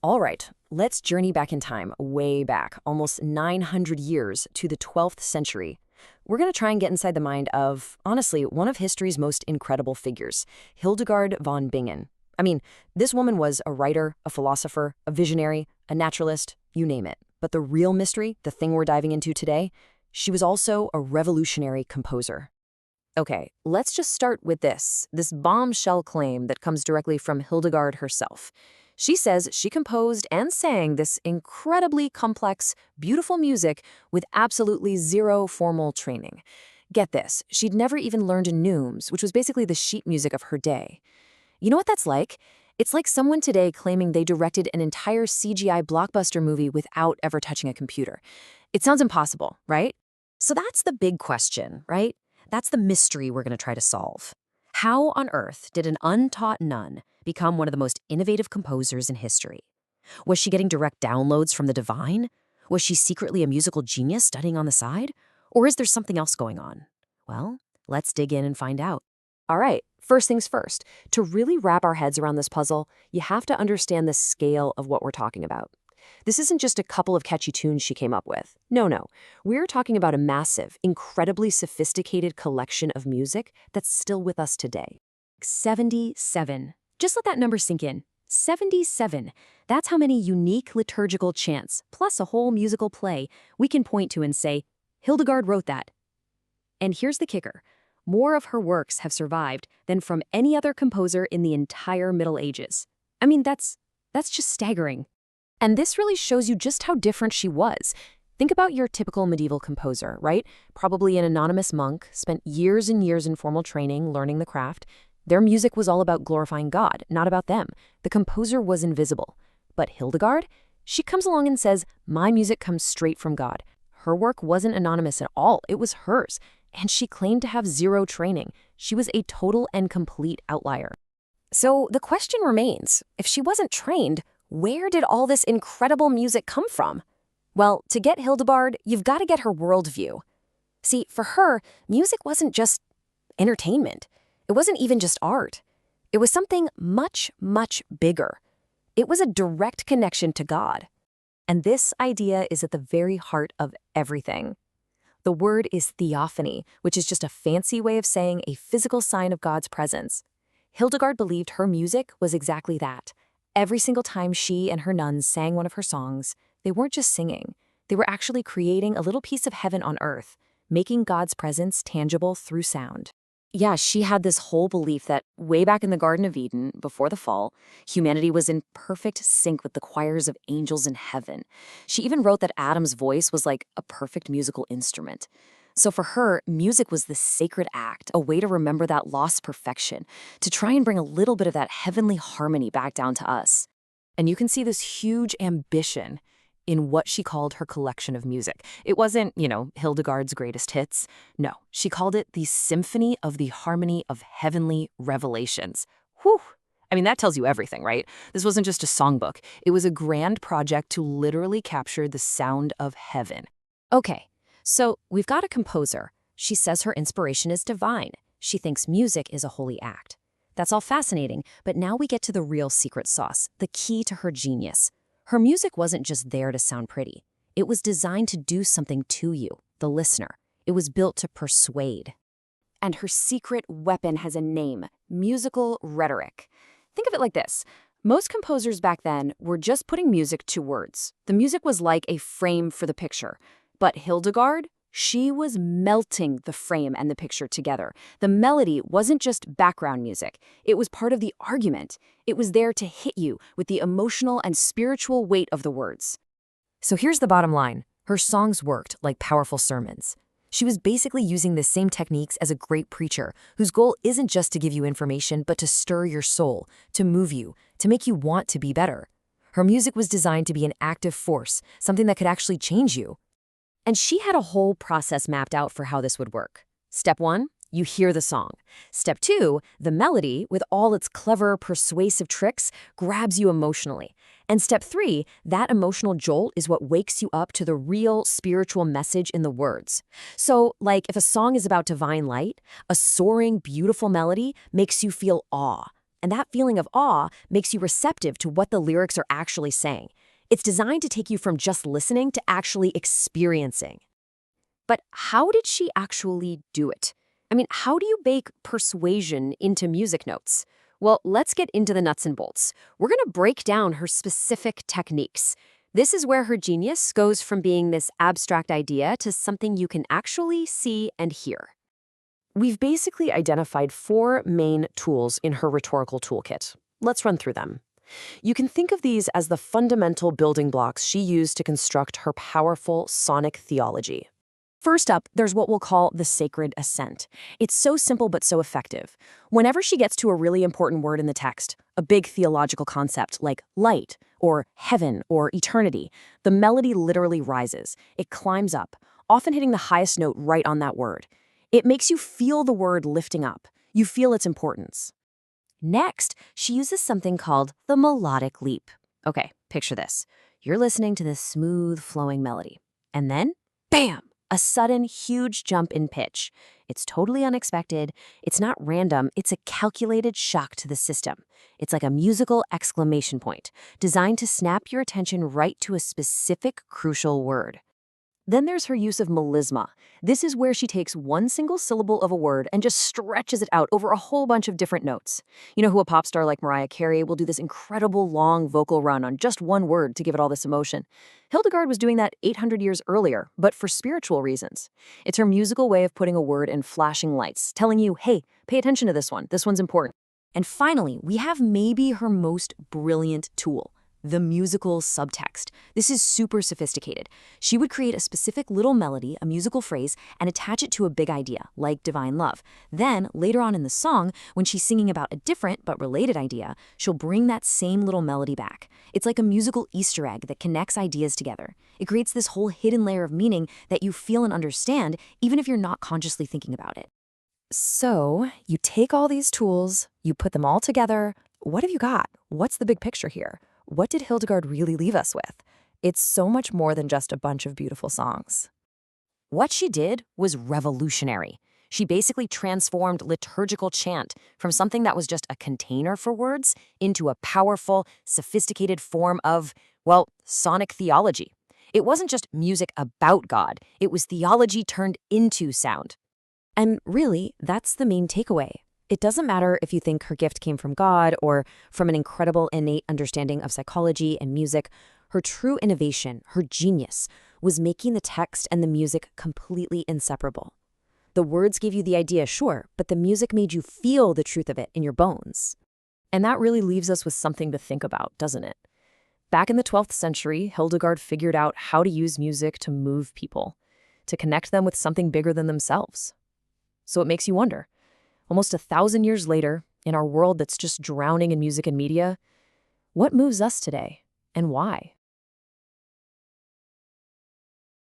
All right, let's journey back in time, way back, almost 900 years to the 12th century. We're going to try and get inside the mind of, honestly, one of history's most incredible figures, Hildegard von Bingen. I mean, this woman was a writer, a philosopher, a visionary, a naturalist, you name it. But the real mystery, the thing we're diving into today, she was also a revolutionary composer. Okay, let's just start with this bombshell claim that comes directly from Hildegard herself. She says she composed and sang this incredibly complex, beautiful music with absolutely zero formal training. Get this, she'd never even learned neumes, which was basically the sheet music of her day. You know what that's like? It's like someone today claiming they directed an entire CGI blockbuster movie without ever touching a computer. It sounds impossible, right? So that's the big question, right? That's the mystery we're going to try to solve. How on earth did an untaught nun become one of the most innovative composers in history? Was she getting direct downloads from the divine? Was she secretly a musical genius studying on the side? Or is there something else going on? Well, let's dig in and find out. All right, first things first. To really wrap our heads around this puzzle, you have to understand the scale of what we're talking about. This isn't just a couple of catchy tunes she came up with. No. We're talking about a massive, incredibly sophisticated collection of music that's still with us today. 77. Just let that number sink in. 77. That's how many unique liturgical chants, plus a whole musical play, we can point to and say, Hildegard wrote that. And here's the kicker. More of her works have survived than from any other composer in the entire Middle Ages. I mean, that's just staggering. And this really shows you just how different she was. Think about your typical medieval composer, right? Probably an anonymous monk, spent years and years in formal training, learning the craft. Their music was all about glorifying God, not about them. The composer was invisible. But Hildegard? She comes along and says, my music comes straight from God. Her work wasn't anonymous at all. It was hers. And she claimed to have zero training. She was a total and complete outlier. So the question remains, if she wasn't trained, where did all this incredible music come from? Well, to get Hildegard, you've got to get her worldview. See, for her, music wasn't just entertainment. It wasn't even just art. It was something much, much bigger. It was a direct connection to God. And this idea is at the very heart of everything. The word is theophany, which is just a fancy way of saying a physical sign of God's presence. Hildegard believed her music was exactly that. Every single time she and her nuns sang one of her songs, they weren't just singing. They were actually creating a little piece of heaven on earth, making God's presence tangible through sound. Yeah, she had this whole belief that way back in the Garden of Eden, before the fall, humanity was in perfect sync with the choirs of angels in heaven. She even wrote that Adam's voice was like a perfect musical instrument. So for her, music was this sacred act, a way to remember that lost perfection, to try and bring a little bit of that heavenly harmony back down to us. And you can see this huge ambition in what she called her collection of music. It wasn't, Hildegard's greatest hits. No, she called it the Symphony of the Harmony of Heavenly Revelations. Whew! I mean, that tells you everything, right? This wasn't just a songbook. It was a grand project to literally capture the sound of heaven. Okay. So we've got a composer. She says her inspiration is divine. She thinks music is a holy act. That's all fascinating, but now we get to the real secret sauce, the key to her genius. Her music wasn't just there to sound pretty. It was designed to do something to you, the listener. It was built to persuade. And her secret weapon has a name, musical rhetoric. Think of it like this. Most composers back then were just putting music to words. The music was like a frame for the picture. But Hildegard, she was melting the frame and the picture together. The melody wasn't just background music. It was part of the argument. It was there to hit you with the emotional and spiritual weight of the words. So here's the bottom line. Her songs worked like powerful sermons. She was basically using the same techniques as a great preacher, whose goal isn't just to give you information, but to stir your soul, to move you, to make you want to be better. Her music was designed to be an active force, something that could actually change you. And she had a whole process mapped out for how this would work. Step 1, you hear the song. Step 2, the melody, with all its clever, persuasive tricks, grabs you emotionally. And step 3, that emotional jolt is what wakes you up to the real spiritual message in the words. So, like if a song is about divine light, a soaring, beautiful melody makes you feel awe. And that feeling of awe makes you receptive to what the lyrics are actually saying. It's designed to take you from just listening to actually experiencing. But how did she actually do it? I mean, how do you bake persuasion into music notes? Well, let's get into the nuts and bolts. We're going to break down her specific techniques. This is where her genius goes from being this abstract idea to something you can actually see and hear. We've basically identified 4 main tools in her rhetorical toolkit. Let's run through them. You can think of these as the fundamental building blocks she used to construct her powerful sonic theology. First up, there's what we'll call the sacred ascent. It's so simple but so effective. Whenever she gets to a really important word in the text, a big theological concept like light or heaven or eternity, the melody literally rises. It climbs up, often hitting the highest note right on that word. It makes you feel the word lifting up. You feel its importance. Next, she uses something called the melodic leap. Okay, picture this. You're listening to this smooth, flowing melody. And then, bam! A sudden, huge jump in pitch. It's totally unexpected. It's not random. It's a calculated shock to the system. It's like a musical exclamation point, designed to snap your attention right to a specific, crucial word. Then there's her use of melisma. This is where she takes one single syllable of a word and just stretches it out over a whole bunch of different notes. You know who a pop star like Mariah Carey will do this incredible long vocal run on just one word to give it all this emotion? Hildegard was doing that 800 years earlier, but for spiritual reasons. It's her musical way of putting a word in flashing lights, telling you, hey, pay attention to this one. This one's important. And finally, we have maybe her most brilliant tool. The musical subtext. This is super sophisticated. She would create a specific little melody, a musical phrase, and attach it to a big idea, like divine love. Then, later on in the song, when she's singing about a different but related idea, she'll bring that same little melody back. It's like a musical Easter egg that connects ideas together. It creates this whole hidden layer of meaning that you feel and understand, even if you're not consciously thinking about it. So, you take all these tools, you put them all together. What have you got? What's the big picture here? What did Hildegard really leave us with? It's so much more than just a bunch of beautiful songs. What she did was revolutionary. She basically transformed liturgical chant from something that was just a container for words into a powerful, sophisticated form of, well, sonic theology. It wasn't just music about God. It was theology turned into sound. And really, that's the main takeaway. It doesn't matter if you think her gift came from God or from an incredible innate understanding of psychology and music. Her true innovation, her genius, was making the text and the music completely inseparable. The words gave you the idea, sure, but the music made you feel the truth of it in your bones. And that really leaves us with something to think about, doesn't it? Back in the 12th century, Hildegard figured out how to use music to move people, to connect them with something bigger than themselves. So it makes you wonder, almost 1,000 years later, in our world that's just drowning in music and media, what moves us today and why?